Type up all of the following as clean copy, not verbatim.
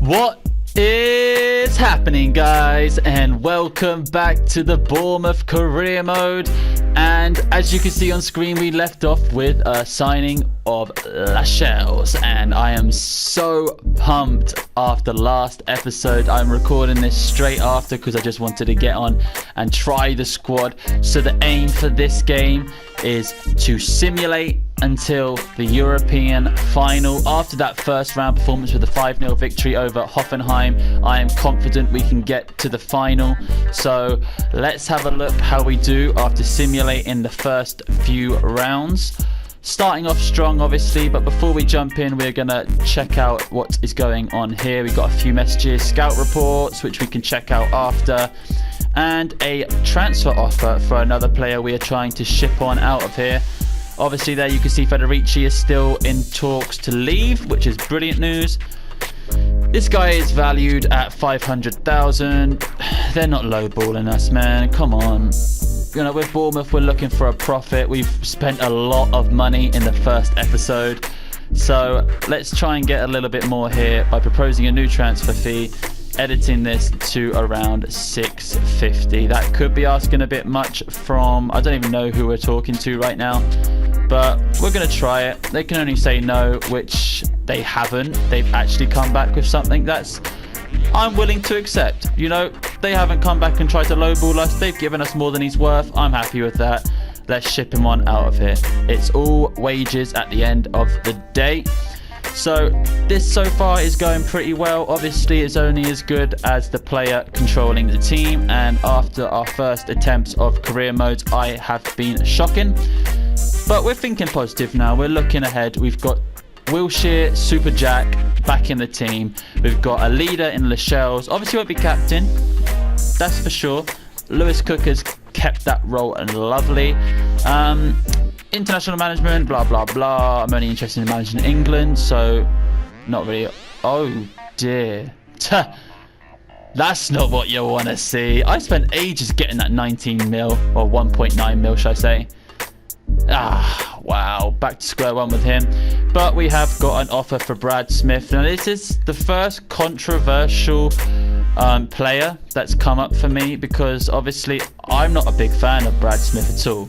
What is happening, guys, and welcome back to the Bournemouth Career Mode. And as you can see on screen, we left off with a signing of Lascelles, and I am so pumped after last episode. I'm recording this straight after because I just wanted to get on and try the squad. So the aim for this game is to simulate until the European final. After that first round performance with a 5-0 victory over Hoffenheim, I am confident we can get to the final. So let's have a look how we do after simulating the first few rounds. Starting off strong, obviously, but before we jump in, we're going to check out what is going on here. We've got a few messages, scout reports, which we can check out after, and a transfer offer for another player we are trying to ship on out of here. Obviously, there you can see Federici is still in talks to leave, which is brilliant news. This guy is valued at 500,000. They're not lowballing us, man. Come on. You know, with Bournemouth, we're looking for a profit. We've spent a lot of money in the first episode. So let's try and get a little bit more here by proposing a new transfer fee, editing this to around 650. That could be asking a bit much from, I don't even know who we're talking to right now, but we're going to try it. They can only say no, which they haven't. They've actually come back with something that's I'm willing to accept. You know, they haven't come back and tried to lowball us. They've given us more than he's worth. I'm happy with that. Let's ship him on out of here. It's all wages at the end of the day. So this so far is going pretty well. Obviously, it's only as good as the player controlling the team. And after our first attempts of career modes, I have been shocking. But we're thinking positive now. We're looking ahead. We've got Wilshere, Super Jack back in the team. We've got a leader in Lascelles. Obviously won't be captain, that's for sure. Lewis Cook has kept that role and lovely. International management, blah blah blah. I'm only interested in managing England, so not really. Oh dear. That's not what you want to see. I spent ages getting that 19 mil, or 1.9 mil should I say. Wow, back to square one with him. But we have got an offer for Brad Smith. Now this is the first controversial player that's come up for me, because obviously I'm not a big fan of Brad Smith at all.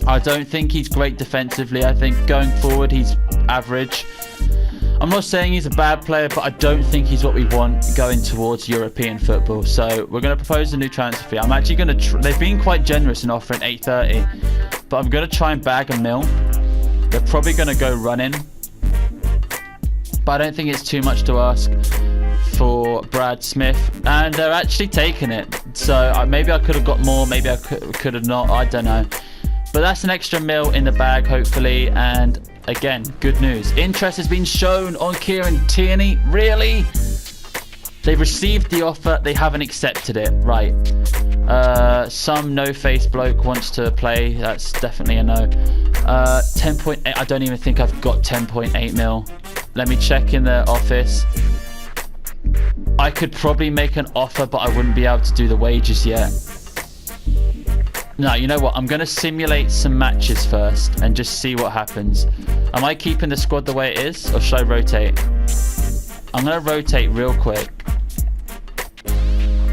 I don't think he's great defensively. I think going forward he's average. I'm not saying he's a bad player, but I don't think he's what we want going towards European football. So we're going to propose a new transfer fee. I'm actually going to they've been quite generous in offering 830, but I'm going to try and bag a mil. They're probably going to go running, but I don't think it's too much to ask for Brad Smith, and they're actually taking it. So maybe I could have got more, maybe I could have not, I don't know. But that's an extra mil in the bag, hopefully. And again, good news. Interest has been shown on Kieran Tierney. Really? They've received the offer. They haven't accepted it. Right. Some no-face bloke wants to play. That's definitely a no. 10.8. I don't even think I've got 10.8 mil. Let me check in the office. I could probably make an offer, but I wouldn't be able to do the wages yet. No, you know what? I'm going to simulate some matches first and just see what happens. Am I keeping the squad the way it is, or should I rotate? I'm going to rotate real quick.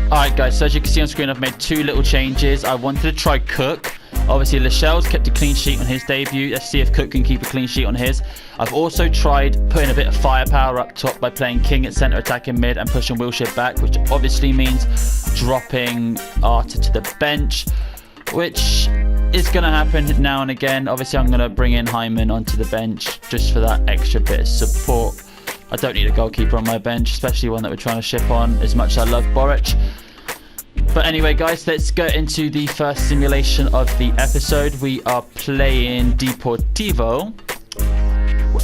Alright guys, so as you can see on screen, I've made two little changes. I wanted to try Cook. Obviously, Lascelles kept a clean sheet on his debut. Let's see if Cook can keep a clean sheet on his. I've also tried putting a bit of firepower up top by playing King at centre, attacking mid, and pushing Wilshere back, which obviously means dropping Arthur to the bench, which is going to happen now and again. Obviously, I'm going to bring in Hyman onto the bench just for that extra bit of support. I don't need a goalkeeper on my bench, especially one that we're trying to ship on, as much as I love Boric. But anyway, guys, let's go into the first simulation of the episode. We are playing Deportivo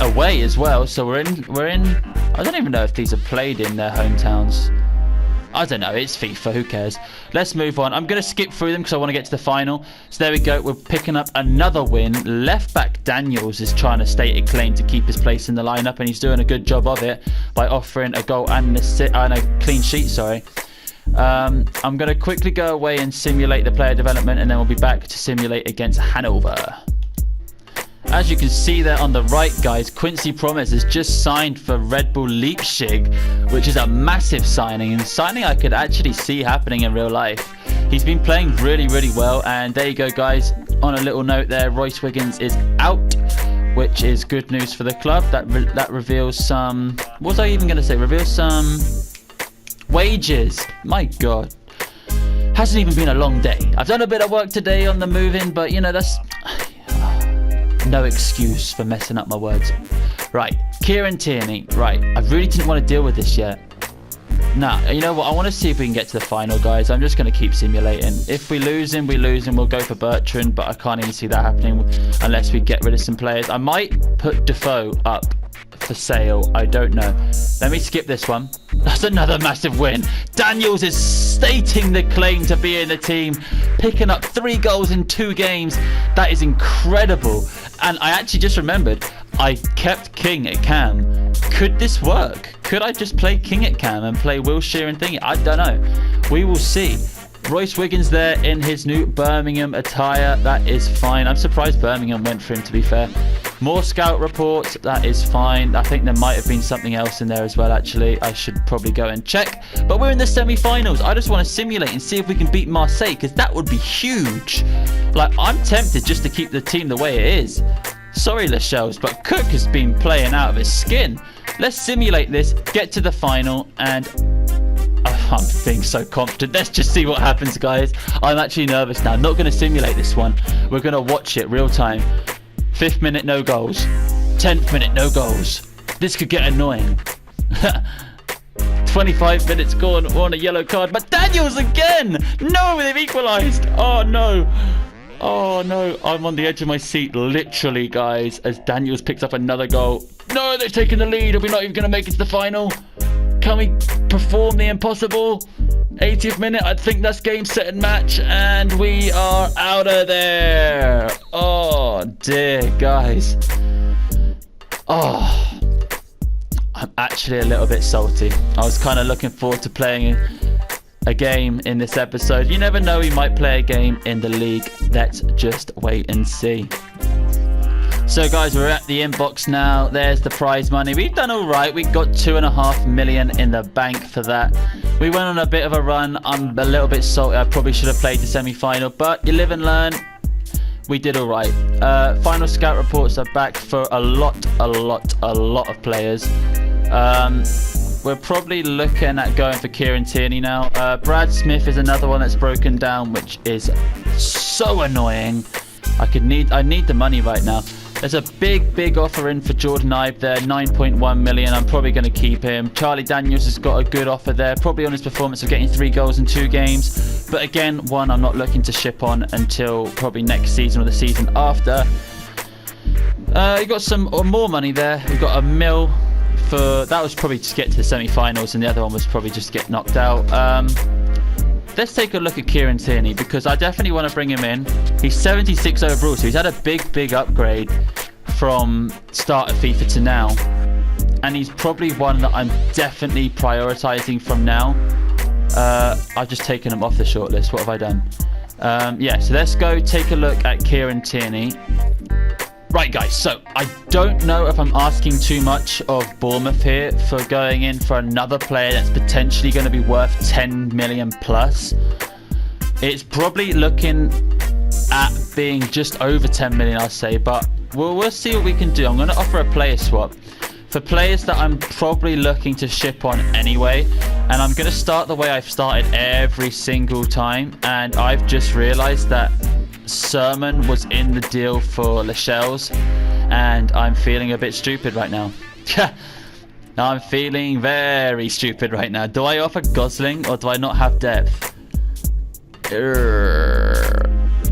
away as well, so we're in. I don't even know if these are played in their hometowns. I don't know, it's FIFA, who cares? Let's move on. I'm going to skip through them because I want to get to the final. So there we go, we're picking up another win. Left back Daniels is trying to state a claim to keep his place in the lineup, and he's doing a good job of it by offering a goal and a clean sheet, sorry. I'm going to quickly go away and simulate the player development, and then we'll be back to simulate against Hanover. As you can see there on the right, guys, Quincy Promes has just signed for Red Bull Leipzig, which is a massive signing, and signing I could actually see happening in real life. He's been playing really, really well, and there you go, guys. On a little note there, Royce Wiggins is out, which is good news for the club. That reveals some... What was I even going to say? Reveals some wages. My God. Hasn't even been a long day. I've done a bit of work today on the move-in, but, you know, that's... No excuse for messing up my words. Right, Kieran Tierney. Right, I really didn't want to deal with this yet. Nah, you know what? I want to see if we can get to the final, guys. I'm just going to keep simulating. If we lose him, we lose him. We'll go for Bertrand, but I can't even see that happening unless we get rid of some players. I might put Defoe up for sale. I don't know. Let me skip this one. That's another massive win. Daniels is stating the claim to be in the team, picking up 3 goals in 2 games. That is incredible. And I actually just remembered, I kept King at Cam. Could this work? Could I just play King at Cam and play Wilshere and Thingy? I don't know. We will see. Royce Wiggins there in his new Birmingham attire. That is fine. I'm surprised Birmingham went for him, to be fair. More scout reports. That is fine. I think there might have been something else in there as well, actually. I should probably go and check. But we're in the semi-finals. I just want to simulate and see if we can beat Marseille, because that would be huge. Like, I'm tempted just to keep the team the way it is. Sorry, Lascelles, but Cook has been playing out of his skin. Let's simulate this, get to the final, and... I'm being so confident. Let's just see what happens, guys. I'm actually nervous now. Not going to simulate this one. We're going to watch it real time. 5th minute, no goals. 10th minute, no goals. This could get annoying. 25 minutes gone on a yellow card. But Daniels again! No, they've equalised. Oh, no. Oh, no. I'm on the edge of my seat, literally, guys, as Daniels picks up another goal. No, they've taken the lead. Are we not even going to make it to the final? Can we perform the impossible? 80th minute, I think that's game, set and match, and we are out of there. Oh dear, guys. Oh, I'm actually a little bit salty. I was kind of looking forward to playing a game in this episode. You never know, we might play a game in the league. Let's just wait and see. So, guys, we're at the inbox now. There's the prize money. We've done all right. We got 2.5 million in the bank for that. We went on a bit of a run. I'm a little bit salty. I probably should have played the semi-final, but you live and learn. We did all right. Final scout reports are back for a lot of players. We're probably looking at going for Kieran Tierney now. Brad Smith is another one that's broken down, which is so annoying. I need the money right now. There's a big offer in for Jordan Ibe there, 9.1 million. I'm probably going to keep him. Charlie Daniels has got a good offer there, probably on his performance of getting 3 goals in 2 games. But again, one I'm not looking to ship on until probably next season or the season after. You got some more money there. We've got a mil for... That was probably to get to the semi-finals, and the other one was probably just to get knocked out. Let's take a look at Kieran Tierney, because I definitely want to bring him in. He's 76 overall, so he's had a big upgrade from start of FIFA to now. And he's probably one that I'm definitely prioritising from now. I've just taken him off the shortlist. What have I done? Yeah, so let's go take a look at Kieran Tierney. Right, guys, so I don't know if I'm asking too much of Bournemouth here for going in for another player that's potentially going to be worth 10 million plus. It's probably looking at being just over 10 million, I'll say, but we'll see what we can do. I'm going to offer a player swap for players that I'm probably looking to ship on anyway, and I'm going to start the way I've started every single time, and I've just realised that Sermon was in the deal for Lascelles, and I'm feeling a bit stupid right now. I'm feeling very stupid right now. Do I offer Gosling or do I not have depth?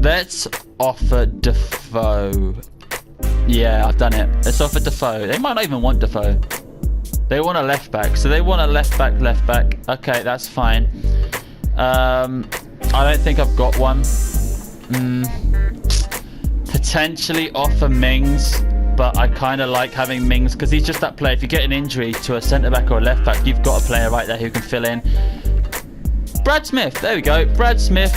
Let's offer Defoe. Yeah, I've done it. Let's offer Defoe. They might not even want Defoe. They want a left back, so they want a left back. Okay, that's fine. I don't think I've got one. Potentially offer Mings, but I kind of like having Mings because he's just that player. If you get an injury to a centre-back or a left-back, you've got a player right there who can fill in. Brad Smith, there we go. Brad Smith,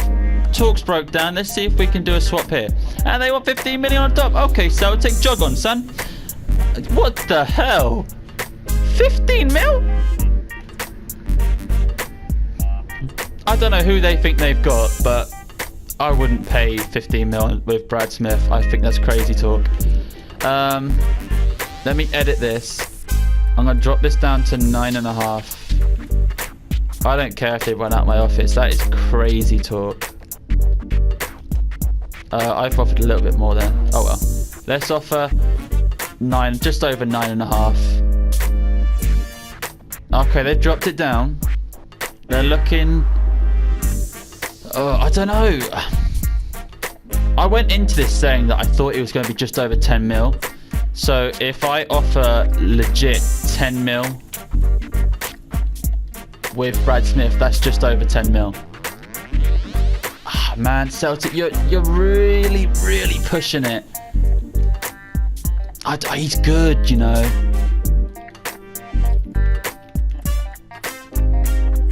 talks broke down. Let's see if we can do a swap here. And they want 15 million on top. Okay, Celtic, jog on, son. What the hell? 15 mil? I don't know who they think they've got, but I wouldn't pay 15 mil with Brad Smith. I think that's crazy talk. Let me edit this. I'm going to drop this down to 9.5. I don't care if they run out my office. That is crazy talk. I've offered a little bit more there. Oh well. Let's offer 9, just over 9.5. Okay, they dropped it down. They're looking... I don't know. I went into this saying that I thought it was going to be just over 10 mil. So if I offer legit 10 mil with Brad Smith, that's just over 10 mil. Ah, man, Celtic, you're really, really pushing it. He's good, you know.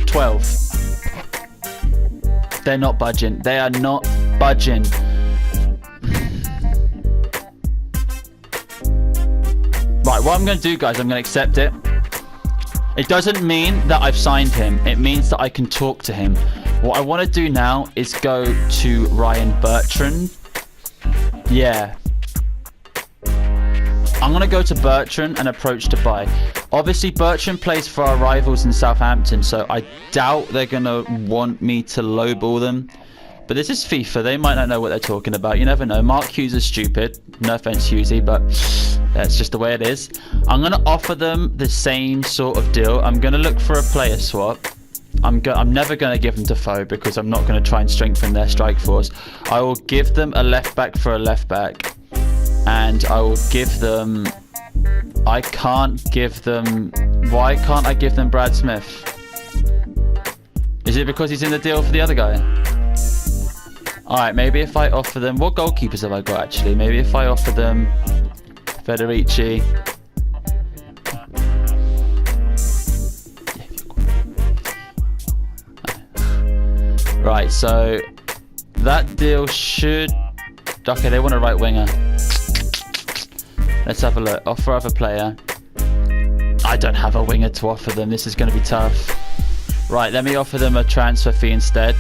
12. They're not budging. They are not budging. Right, what I'm going to do, guys, I'm going to accept it. It doesn't mean that I've signed him. It means that I can talk to him. What I want to do now is go to Ryan Bertrand. Yeah. I'm going to go to Bertrand and approach to buy. Obviously, Bertrand plays for our rivals in Southampton, so I doubt they're going to want me to lowball them. But this is FIFA. They might not know what they're talking about. You never know. Mark Hughes is stupid. No offense, Hughesy, but that's just the way it is. I'm going to offer them the same sort of deal. I'm going to look for a player swap. I'm never going to give them Defoe because I'm not going to try and strengthen their strike force. I will give them a left back for a left back. And I will give them... I can't give them... Why can't I give them Brad Smith? Is it because he's in the deal for the other guy? Alright, maybe if I offer them... What goalkeepers have I got, actually? Maybe if I offer them... Federici. Right, so... That deal should... Okay, they want a right winger. Let's have a look. Offer other player. I don't have a winger to offer them. This is going to be tough. Right, let me offer them a transfer fee instead.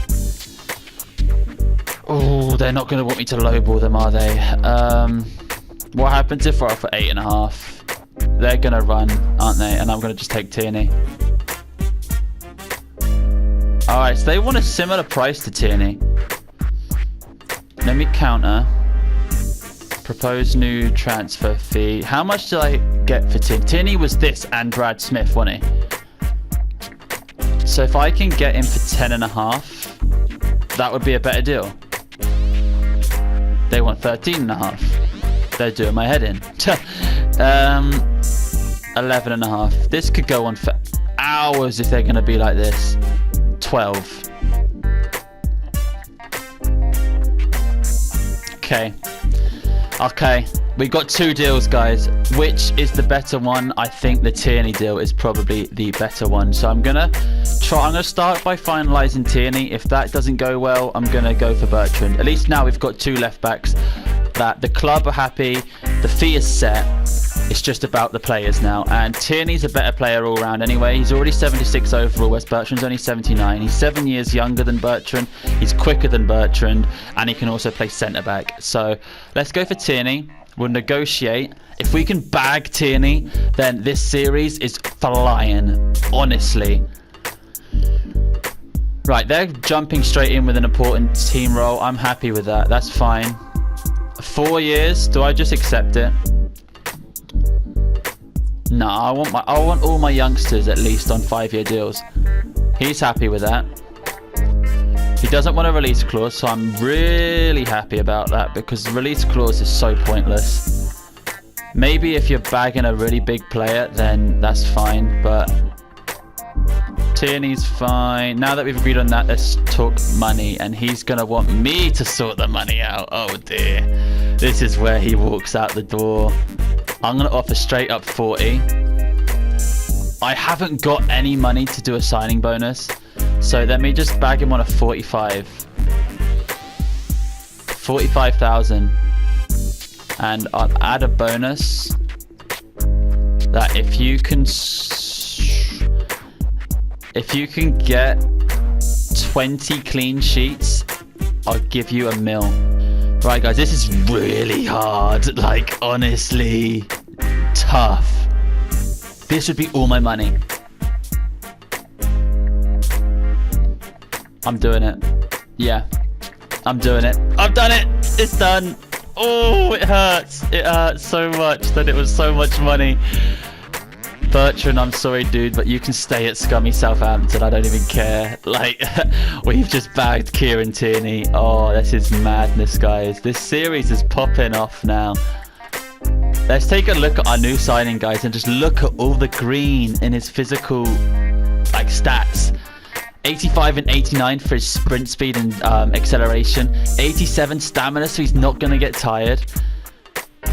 Oh, they're not going to want me to lowball them, are they? What happens if I offer 8.5? They're going to run, aren't they? And I'm going to just take Tierney. Alright, so they want a similar price to Tierney. Let me counter. Propose new transfer fee. How much did I get for Tierney? Tierney was this and Brad Smith, wasn't he? So if I can get him for 10.5, that would be a better deal. They want 13.5. They're doing my head in. 11.5. This could go on for hours if they're going to be like this. 12. Okay, we got two deals, guys. Which is the better one? I think the Tierney deal is probably the better one. So I'm gonna start by finalising Tierney. If that doesn't go well, I'm gonna go for Bertrand. At least now we've got two left backs that the club are happy. The fee is set. It's just about the players now. And Tierney's a better player all round anyway. He's already 76 overall, whereas Bertrand's only 79. He's 7 years younger than Bertrand. He's quicker than Bertrand. And he can also play centre-back. So let's go for Tierney. We'll negotiate. If we can bag Tierney, then this series is flying. Honestly. Right, they're jumping straight in with an important team role. I'm happy with that. That's fine. 4 years. Do I just accept it? No, I want all my youngsters at least on 5-year deals. He's happy with that. He doesn't want a release clause, so I'm really happy about that because the release clause is so pointless. Maybe if you're bagging a really big player, then that's fine, but Tierney's fine. Now that we've agreed on that, let's talk money, and he's gonna want me to sort the money out. Oh dear. This is where he walks out the door. I'm going to offer straight up 40. I haven't got any money to do a signing bonus. So let me just bag him on a 45. 45,000. And I'll add a bonus that if you can get 20 clean sheets, I'll give you $1 million. Right, guys, this is really hard. Like, honestly, tough. This would be all my money. I'm doing it. Yeah, I'm doing it. I've done it. It's done. Oh, it hurts. It hurts so much that it was so much money. Bertrand, I'm sorry, dude, but you can stay at scummy Southampton. I don't even care. Like, we've just bagged Kieran Tierney. Oh, this is madness, guys. This series is popping off now. Let's take a look at our new signing, guys, and just look at all the green in his physical, like, stats. 85 and 89 for his sprint speed and acceleration. 87 stamina, so he's not going to get tired.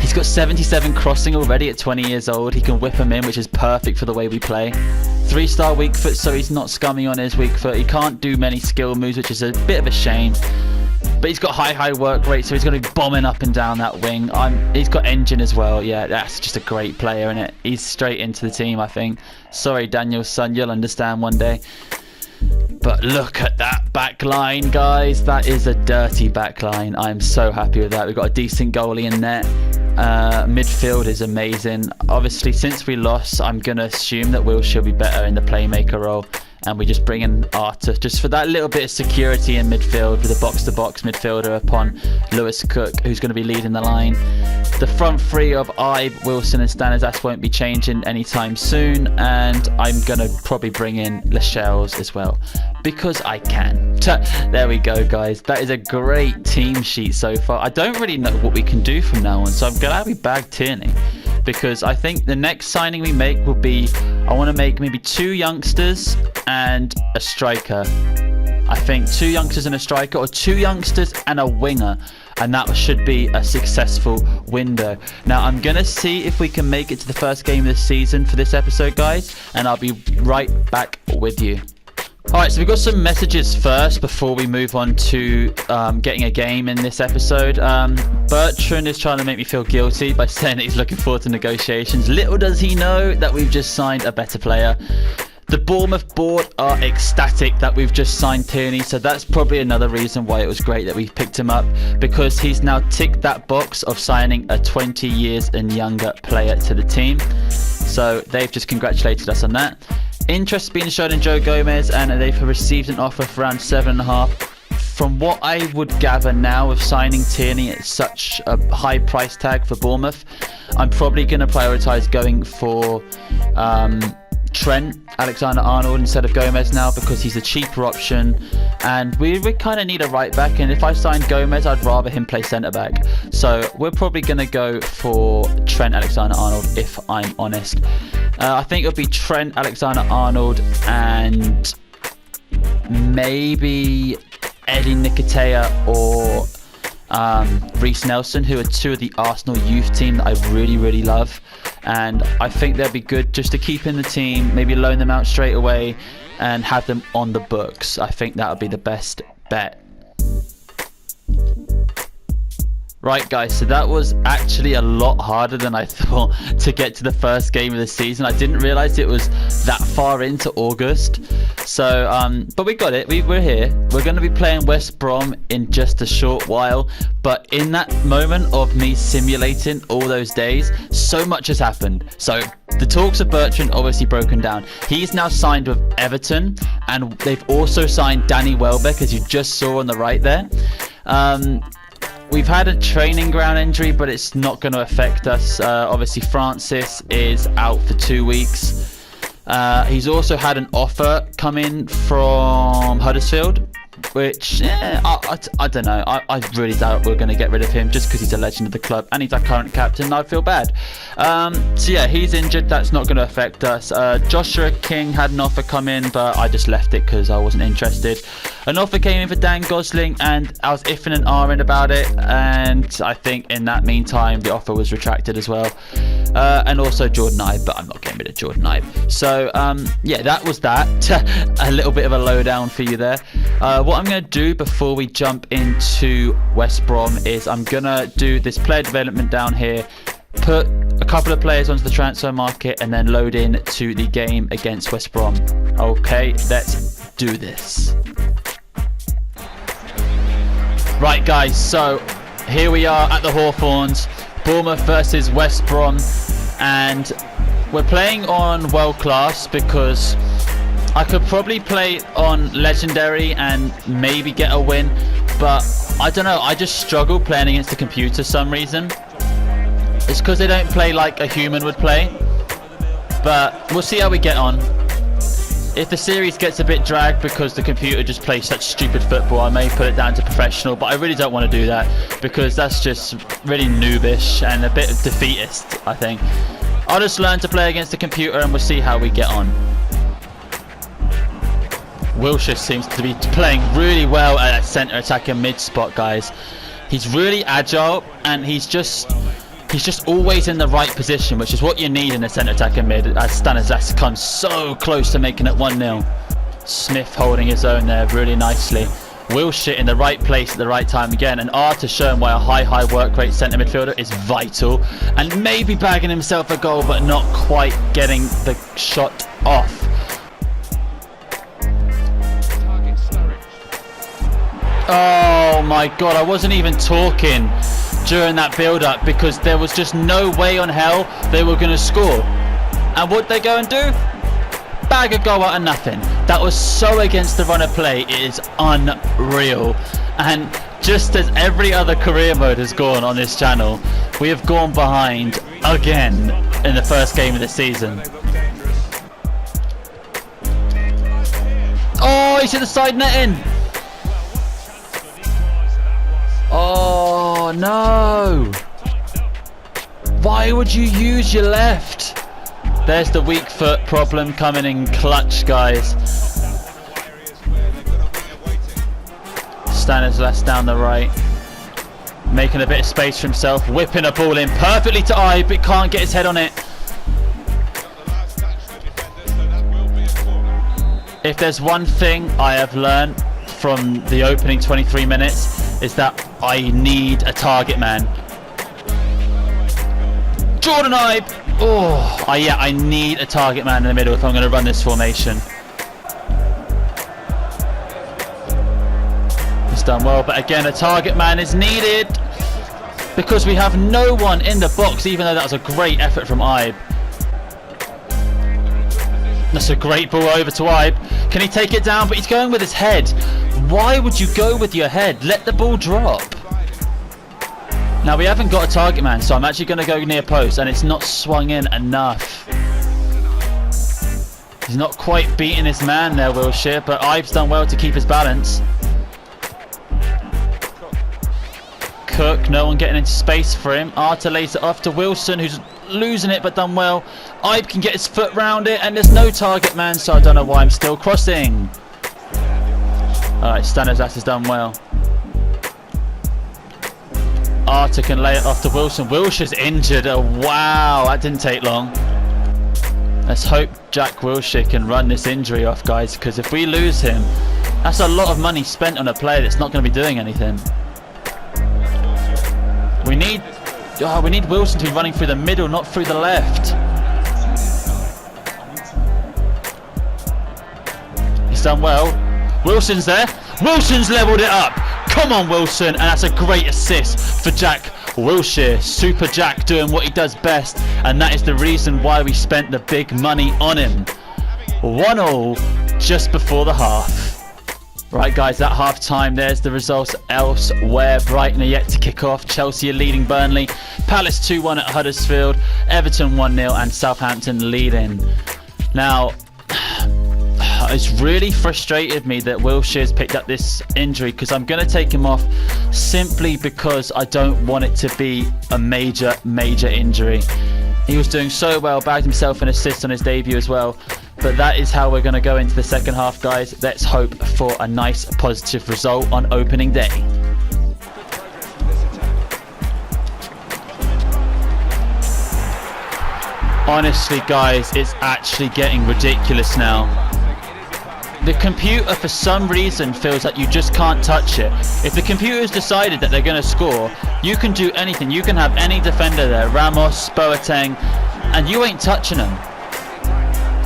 He's got 77 crossing already at 20 years old. He can whip him in, which is perfect for the way we play. 3-star weak foot, so he's not scummy on his weak foot. He can't do many skill moves, which is a bit of a shame. But he's got high work rate, so he's going to be bombing up and down that wing. He's got engine as well. Yeah, that's just a great player, isn't it? He's straight into the team, I think. Sorry, Daniel's son. You'll understand one day. But look at that back line, guys. That is a dirty back line. I'm so happy with that. We've got a decent goalie in net. Midfield is amazing. Obviously, since we lost, I'm going to assume that Wilshere will be better in the playmaker role. And we just bring in Arthur just for that little bit of security in midfield with a box-to-box midfielder upon Lewis Cook, who's going to be leading the line. The front three of Ibe, Wilson and Stanislas won't be changing anytime soon. And I'm going to probably bring in Lascelles as well, because I can. There we go, guys. That is a great team sheet so far. I don't really know what we can do from now on, so I'm glad we bagged Tierney, because I think the next signing we make will be, I want to make maybe 2 youngsters and a striker. I think 2 youngsters and a striker, or 2 youngsters and a winger, and that should be a successful window. Now I'm gonna see if we can make it to the first game of the season for this episode, guys, and I'll be right back with you. Alright, so we've got some messages first before we move on to getting a game in this episode. Bertrand is trying to make me feel guilty by saying that he's looking forward to negotiations. Little does he know that we've just signed a better player. The Bournemouth board are ecstatic that we've just signed Tierney, so that's probably another reason why it was great that we picked him up, because he's now ticked that box of signing a 20 years and younger player to the team. So they've just congratulated us on that. Interest being shown in Joe Gomez, and they've received an offer for around 7.5. From what I would gather now of signing Tierney at such a high price tag for Bournemouth, I'm probably going to prioritise going for Trent Alexander-Arnold instead of Gomez now, because he's a cheaper option, and we kind of need a right back, and if I signed Gomez, I'd rather him play centre back. So we're probably going to go for Trent Alexander-Arnold, if I'm honest. I think it'll be Trent Alexander-Arnold and maybe Eddie Nketiah or Reece Nelson, who are 2 of the Arsenal youth team that I really love, and I think they'll be good just to keep in the team, maybe loan them out straight away and have them on the books. I think that would be the best bet. Right, guys, so that was actually a lot harder than I thought to get to the first game of the season. I didn't realise it was that far into August. So, but we got it. We're here. We're going to be playing West Brom in just a short while. But in that moment of me simulating all those days, so much has happened. So the talks of Bertrand obviously broken down. He's now signed with Everton, and they've also signed Danny Welbeck, as you just saw on the right there. We've had a training ground injury, but it's not going to affect us. Obviously, Francis is out for 2 weeks. He's also had an offer come in from Huddersfield, which, I don't know. I really doubt we're going to get rid of him just because he's a legend of the club and he's our current captain. I'd feel bad. So yeah, he's injured. That's not going to affect us. Joshua King had an offer come in, but I just left it because I wasn't interested. An offer came in for Dan Gosling, and I was iffing and ahhing about it, and I think in that meantime the offer was retracted as well. And also Jordan Ibe, but I'm not getting rid of Jordan Ibe. So yeah, that was that. A little bit of a lowdown for you there. What I'm going to do before we jump into West Brom is I'm going to do this player development down here, put a couple of players onto the transfer market, and then load in to the game against West Brom. Okay, let's do this. Right guys, so here we are at the Hawthorns, Bournemouth versus West Brom, and we're playing on world class because I could probably play on legendary and maybe get a win, but I don't know, I just struggle playing against the computer for some reason. It's because they don't play like a human would play, but we'll see how we get on. If the series gets a bit dragged because the computer just plays such stupid football, I may put it down to professional, but I really don't want to do that because that's just really noobish and a bit defeatist, I think. I'll just learn to play against the computer and we'll see how we get on. Wilshere seems to be playing really well at that centre attacking mid spot, guys. He's really agile and he's just always in the right position, which is what you need in a centre attacking mid, as Stanislas comes so close to making it 1-0. Smith holding his own there really nicely. Wilshere in the right place at the right time again, and Arthur showing why a high work rate centre midfielder is vital, and maybe bagging himself a goal but not quite getting the shot off. Oh my god, I wasn't even talking during that build-up because there was just no way on hell they were going to score. And what'd they go and do? Bag a goal out of nothing. That was so against the run of play, it is unreal. And just as every other career mode has gone on this channel, we have gone behind again in the first game of the season. Oh, he's hit the side netting. Oh no! Why would you use your left? There's the weak foot problem coming in clutch, guys. Stanislas down the right, making a bit of space for himself, whipping a ball in perfectly to Ibe, but can't get his head on it. If there's one thing I have learned from the opening 23 minutes, is that I need a target man. Jordan Ibe! Oh, yeah, I need a target man in the middle if I'm going to run this formation. He's done well, but again, a target man is needed because we have no one in the box, even though that was a great effort from Ibe. That's a great ball over to Ibe. Can he take it down? But he's going with his head. Why would you go with your head? Let the ball drop. Now we haven't got a target man, so I'm actually going to go near post, and it's not swung in enough. He's not quite beating his man there, Wilshere, but Ibe's done well to keep his balance. Cook, no one getting into space for him. Arthur lays it off to Wilson, who's losing it but done well. Ibe can get his foot round it, and there's no target man, so I don't know why I'm still crossing. Alright, Stanislas has done well. Arthur can lay it off to Wilson. Wilshere's injured. Oh, wow, that didn't take long. Let's hope Jack Wilshere can run this injury off, guys, because if we lose him, that's a lot of money spent on a player that's not going to be doing anything. We need Wilson to be running through the middle, not through the left. He's done well. Wilson's there. Wilson's leveled it up. Come on, Wilson. And that's a great assist for Jack Wilshere. Super Jack doing what he does best. And that is the reason why we spent the big money on him. 1-1 just before the half. Right, guys, at half time, there's the results elsewhere. Brighton are yet to kick off. Chelsea are leading Burnley. Palace 2-1 at Huddersfield. Everton 1-0 and Southampton leading. Now, it's really frustrated me that Wilshere's picked up this injury because I'm going to take him off simply because I don't want it to be a major injury. He was doing so well, bagged himself an assist on his debut as well. But that is how we're going to go into the second half, guys. Let's hope for a nice positive result on opening day. Honestly, guys, it's actually getting ridiculous now. the computer for some reason feels like you just can't touch it. If the computer's decided that they're going to score, you can do anything. You can have any defender there, Ramos, Boateng, and you ain't touching them.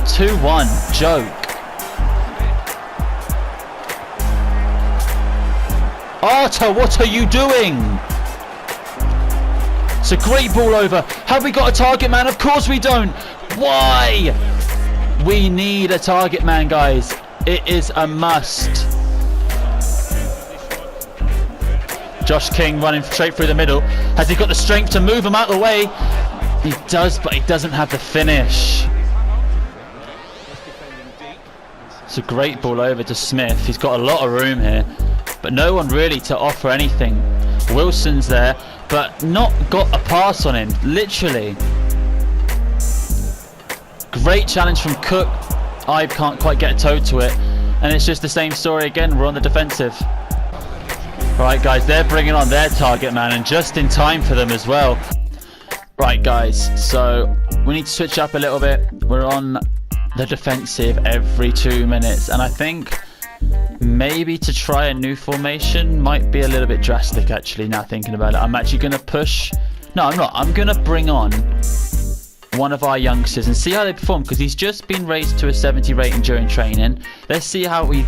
2-1, joke. Arta, what are you doing? It's a great ball over. Have we got a target man? Of course we don't. Why? We need a target man, guys. It is a must. Josh King running straight through the middle. Has he got the strength to move him out of the way? He does, but he doesn't have the finish. It's a great ball over to Smith. He's got a lot of room here, but no one really to offer anything. Wilson's there, but not got a pass on him, literally. Great challenge from Cook. I can't quite get a toe to it, and it's just the same story again. We're on the defensive. Right, guys, they're bringing on their target man, and just in time for them as well. Right, guys, so we need to switch up a little bit. We're on the defensive every 2 minutes, and I think maybe to try a new formation might be a little bit drastic, actually, now thinking about it. I'm actually going to push... No, I'm not. I'm going to bring on one of our youngsters and see how they perform, because he's just been raised to a 70 rating during training. Let's see how he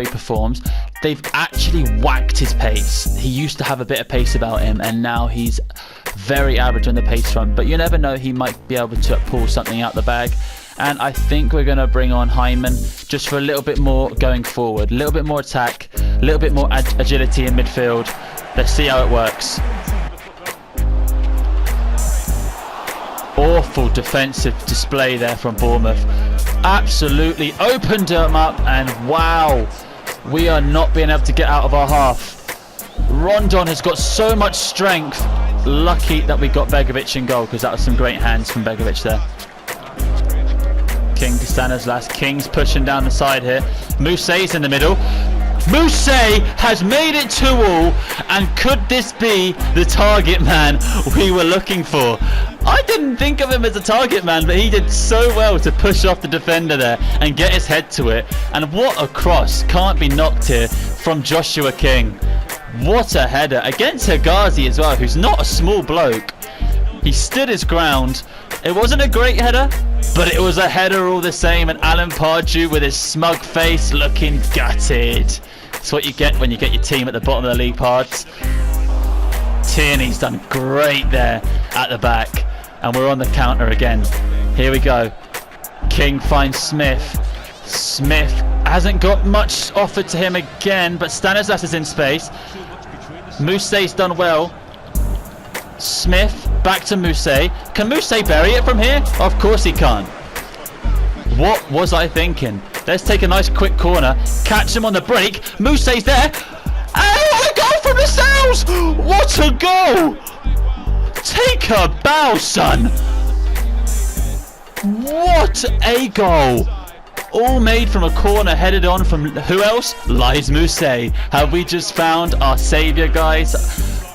performs. They've actually whacked his pace. He used to have a bit of pace about him, and now he's very average on the pace front. But you never know, he might be able to pull something out the bag. And I think we're going to bring on Hyman just for a little bit more going forward, a little bit more attack, a little bit more agility in midfield. Let's see how it works. Awful defensive display there from Bournemouth. Absolutely opened them up, and wow, we are not being able to get out of our half. Rondon has got so much strength. Lucky that we got Begovic in goal, because that was some great hands from Begovic there. King to Stanislas. King's pushing down the side here. Mousset's in the middle. Mousset has made it 2-2, and could this be the target man we were looking for? I didn't think of him as a target man, but he did so well to push off the defender there and get his head to it. And what a cross. Can't be knocked here from Joshua King. What a header against Hegazi as well, who's not a small bloke. He stood his ground. It wasn't a great header, but it was a header all the same. And Alan Pardew with his smug face looking gutted. That's what you get when you get your team at the bottom of the league, Pards. Tierney's done great there at the back. And we're on the counter again. Here we go. King finds Smith. Smith hasn't got much offered to him again, but Stanislas is in space. Mousset's done well. Smith back to Mousset. Can Mousset bury it from here? Of course he can't. What was I thinking? Let's take a nice quick corner. Catch him on the break. Mousset's there. Oh, a goal from Lascelles! What a goal! Take a bow, son. What a goal. All made from a corner, headed on from who else? Lys Mousset. Have we just found our saviour, guys?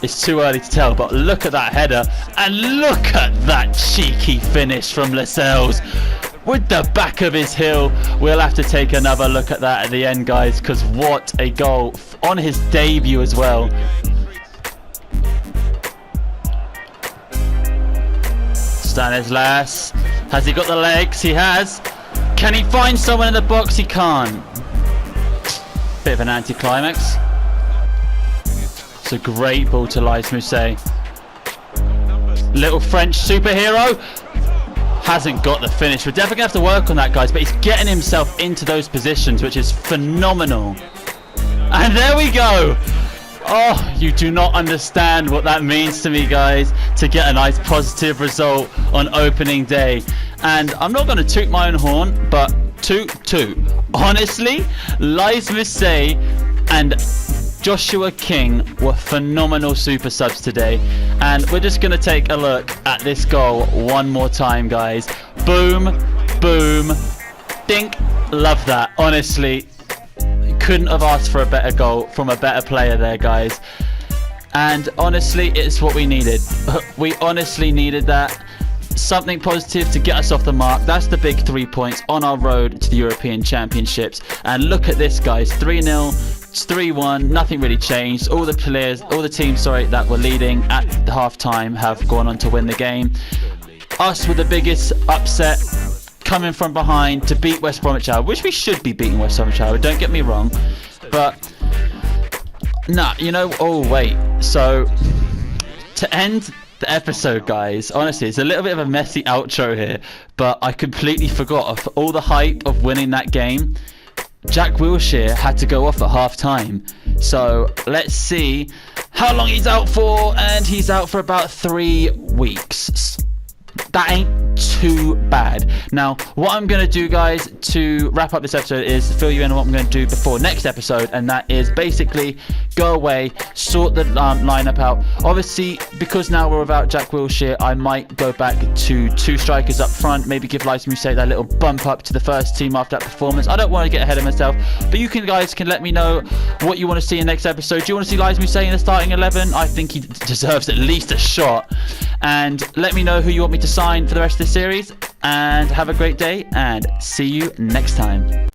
It's too early to tell, but look at that header, and look at that cheeky finish from Lascelles with the back of his heel. We'll have to take another look at that at the end, guys, because what a goal on his debut as well. Stanislas, has he got the legs? He has. Can he find someone in the box? He can't. Bit of an anticlimax. It's a great ball to Lys Mousset. Little French superhero. Hasn't got the finish. We're definitely going to have to work on that, guys, but he's getting himself into those positions, which is phenomenal. And there we go. Oh, you do not understand what that means to me, guys, to get a nice positive result on opening day. And I'm not going to toot my own horn, but toot. Honestly, Lys Mousset and Joshua King were phenomenal super subs today. And we're just going to take a look at this goal one more time, guys. Boom, boom, dink. Love that. Honestly, couldn't have asked for a better goal from a better player there, guys. And honestly, it's what we needed. We honestly needed that. something positive to get us off the mark. That's the big 3 points on our road to the European Championships. And look at this, guys. 3-0, 3-1, nothing really changed. All the teams, that were leading at the half-time have gone on to win the game. Us with the biggest upset, coming from behind to beat West Bromwich Albion, which we should be beating West Bromwich Albion, don't get me wrong. But, nah, oh wait, so to end the episode, guys, honestly, it's a little bit of a messy outro here, but I completely forgot of all the hype of winning that game. Jack Wilshere had to go off at half-time, so let's see how long he's out for, and he's out for about 3 weeks. That ain't too bad. Now, what I'm going to do, guys, to wrap up this episode is fill you in on what I'm going to do before next episode, and that is basically go away, sort the lineup out. Obviously, because now we're without Jack Wilshere, I might go back to 2 strikers up front, maybe give Lies Mousse that little bump up to the first team after that performance. I don't want to get ahead of myself, but you guys can let me know what you want to see in the next episode. Do you want to see Lies Mousse in the starting 11? I think he deserves at least a shot. And let me know who you want me to sign for the rest of the series, and have a great day, and see you next time.